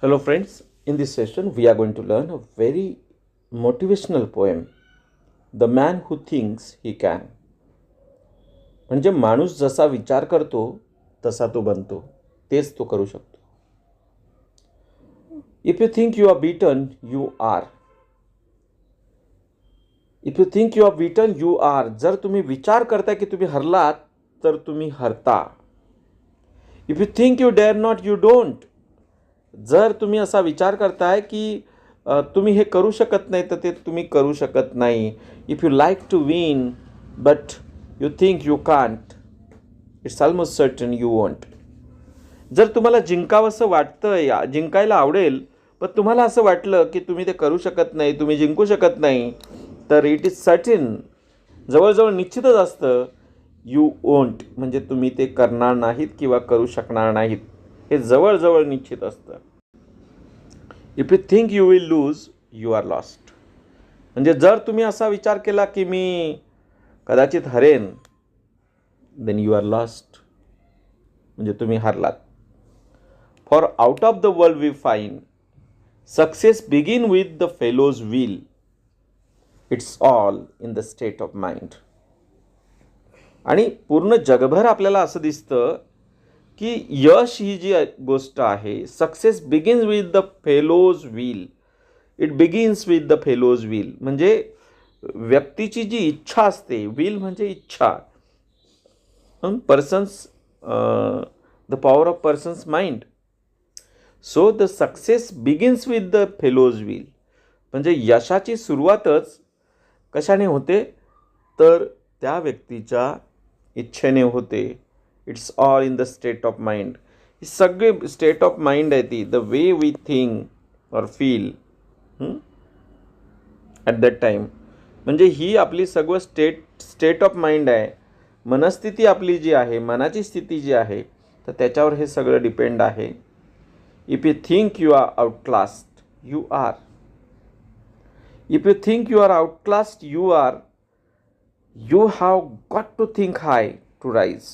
Hello friends, in this session we are going to learn a very motivational poem, The Man Who Thinks He Can. म्हणजे माणूस जसा विचार करतो तसा तो बनतो, तेच तो करू शकतो. If you think you are beaten, you are. If you think you are beaten, you are. जर तुम्ही विचार करता की तुम्ही हरलात तर तुम्ही हरता. If you think you dare not, you don't. जर तुम्ही असा विचार करताय की तुम्ही हे करू शकत नाही तर ते तुम्ही करू शकत नाही. If you like to win but you think you can't, it's almost certain you won't. जर तुम्हाला जिंकावंसं वाटतं, जिंकायला आवडेल, पण तुम्हाला असं वाटलं की तुम्ही ते करू शकत नाही, तुम्ही जिंकू शकत नाही, तर इट इज सर्टन, जवळजवळ निश्चितच असतं, यू वॉन्ट, म्हणजे तुम्ही ते करणार नाहीत किंवा करू शकणार नाहीत. हे जवळजवळ निश्चित असतं. If you think you will lose, you are lost. म्हणजे जर तुम्ही असा विचार केला की मी कदाचित हरेन, देन यू आर लॉस्ट, म्हणजे तुम्ही हरलात. For out of the world we find success begin with the fellows will. It's all in the state of mind. आणि पूर्ण जगभर आपल्याला असं दिसतं की यश ही जी गोष्ट आहे, success begins with the fellows will. It begins with the fellows will. म्हणजे व्यक्तीची जी इच्छा असते, विल म्हणजे इच्छा, persons, the power of persons mind. So the success begins with the fellows will. म्हणजे यशाची सुरुवातच कशाने होते, तर त्या व्यक्तीच्या इच्छेने होते. It's all in the state of mind. ही सगळे स्टेट ऑफ माइंड आहे ती, द वे वी थिंक और फील ॲट दॅट टाईम. म्हणजे ही आपली सगळं स्टेट ऑफ माइंड आहे. मनस्थिती आपली जी आहे, मनाची स्थिती जी आहे, तर त्याच्यावर हे सगळं डिपेंड आहे. If you think you are outclassed, you are. If you think you are outclassed, you are. You have got to think high to rise.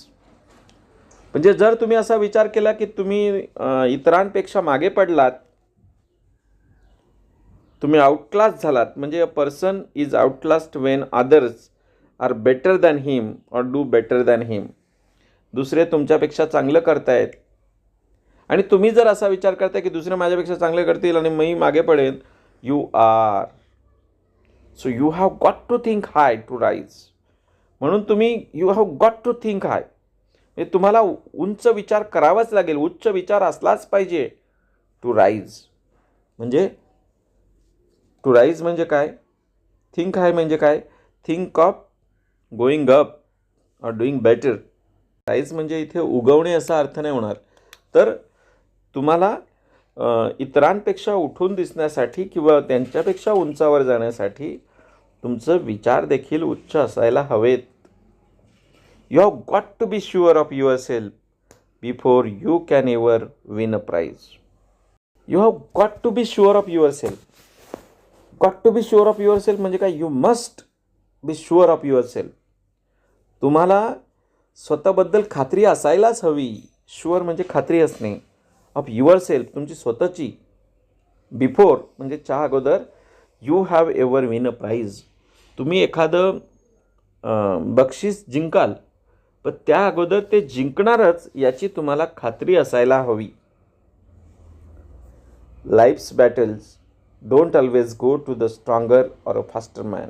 म्हणजे जर तुम्ही असा विचार केला की तुम्ही इतरांपेक्षा मागे पडलात, तुम्ही आउटक्लास झालात, म्हणजे a person is outclassed when others are better than him or do better than him. दुसरे तुमच्यापेक्षा चांगलं करतायत आणि तुम्ही जर असा विचार करताय की दुसरे माझ्यापेक्षा चांगले करतील आणि मी मागे पडेन, you are. So you have got to think high to rise. म्हणून तुम्ही you have got to think high. हे तुम्हाला उंच विचार करावाच लागेल, उच्च विचार असलाच पाहिजे टू राईज. म्हणजे टू राईज म्हणजे काय, थिंक हाय म्हणजे काय, think of going up or doing better. Rise म्हणजे इथे उगवणे असा अर्थ नाही होणार. तर तुम्हाला इतरांपेक्षा उठून दिसण्यासाठी किंवा त्यांच्यापेक्षा उंचावर जाण्यासाठी तुमचं विचार देखील उच्च असायला हवेत. You have got to be sure of yourself before you can ever win a prize. You have got to be sure of yourself. Got to be sure of yourself म्हणजे काय, you must be sure of yourself. तुम्हाला स्वतःबद्दल खात्री असायलाच हवी. Sure म्हणजे खात्री असणे. ऑफ युअर सेल्फ, तुमची स्वतःची. बिफोर म्हणजे च्या अगोदर. You have ever win a prize. तुम्ही एखादं बक्षीस जिंकाल, पण त्या अगोदर ते जिंकणारच याची तुम्हाला खात्री असायला हवी. Life's battles don't always go to the stronger or a faster man,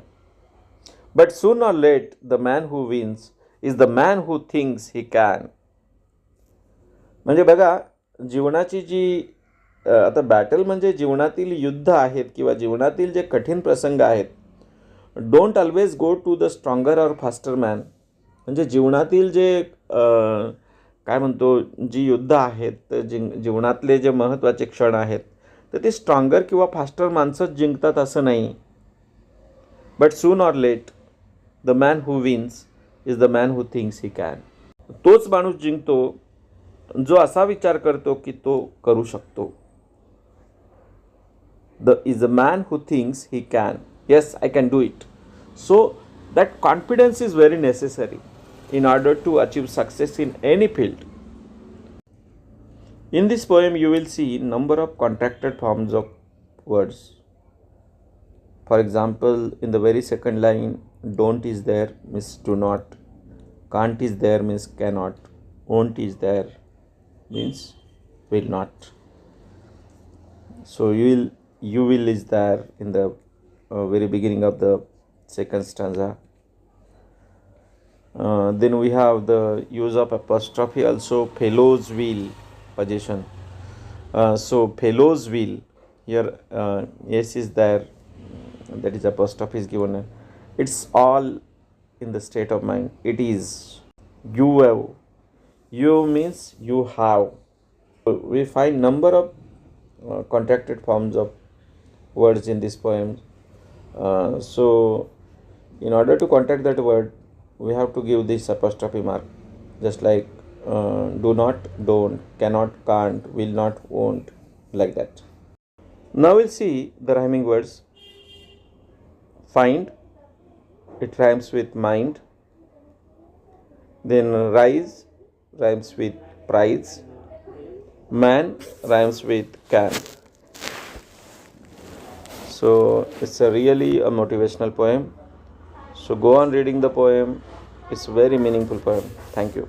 but soon or late the man who wins is the man who thinks he can. म्हणजे बघा, जीवनाची जी आता बॅटल म्हणजे जीवनातील युद्ध आहेत किंवा जीवनातील जे कठीण प्रसंग आहेत. Don't always go to the stronger or faster man म्हणजे जीवनातील जे काय म्हणतो, जी युद्ध आहेत, जीवनातले जे महत्त्वाचे क्षण आहेत, तर ते स्ट्रॉंगर किंवा फास्टर माणसंच जिंकतात असं नाही. But soon or late the man who wins is the man who thinks he can. तोच माणूस जिंकतो जो असा विचार करतो की तो करू शकतो. Is a man who thinks he can. Yes, I can do it. So that confidence is very necessary in order to achieve success in any field. In this poem, you will see number of contracted forms of words. For example, in the very second line, don't is there means do not, can't is there means cannot, won't is there means will not. So you will is there in the very beginning of the second stanza. Then we have the use of apostrophe also, fellows will possession. So fellows will, here yes is there, that is apostrophe is given. It's all in the state of mind. It is. You have. You means you have. We find number of contracted forms of words in this poem. So in order to contract that word, we have to give this apostrophe mark, just like do not, don't, cannot, can't, will not, won't, like that. Now we'll see the rhyming words. Find, it rhymes with mind. Then rise rhymes with prize. Man rhymes with can. So it's really a motivational poem. So go on reading the poem. It's a very meaningful poem. Thank you.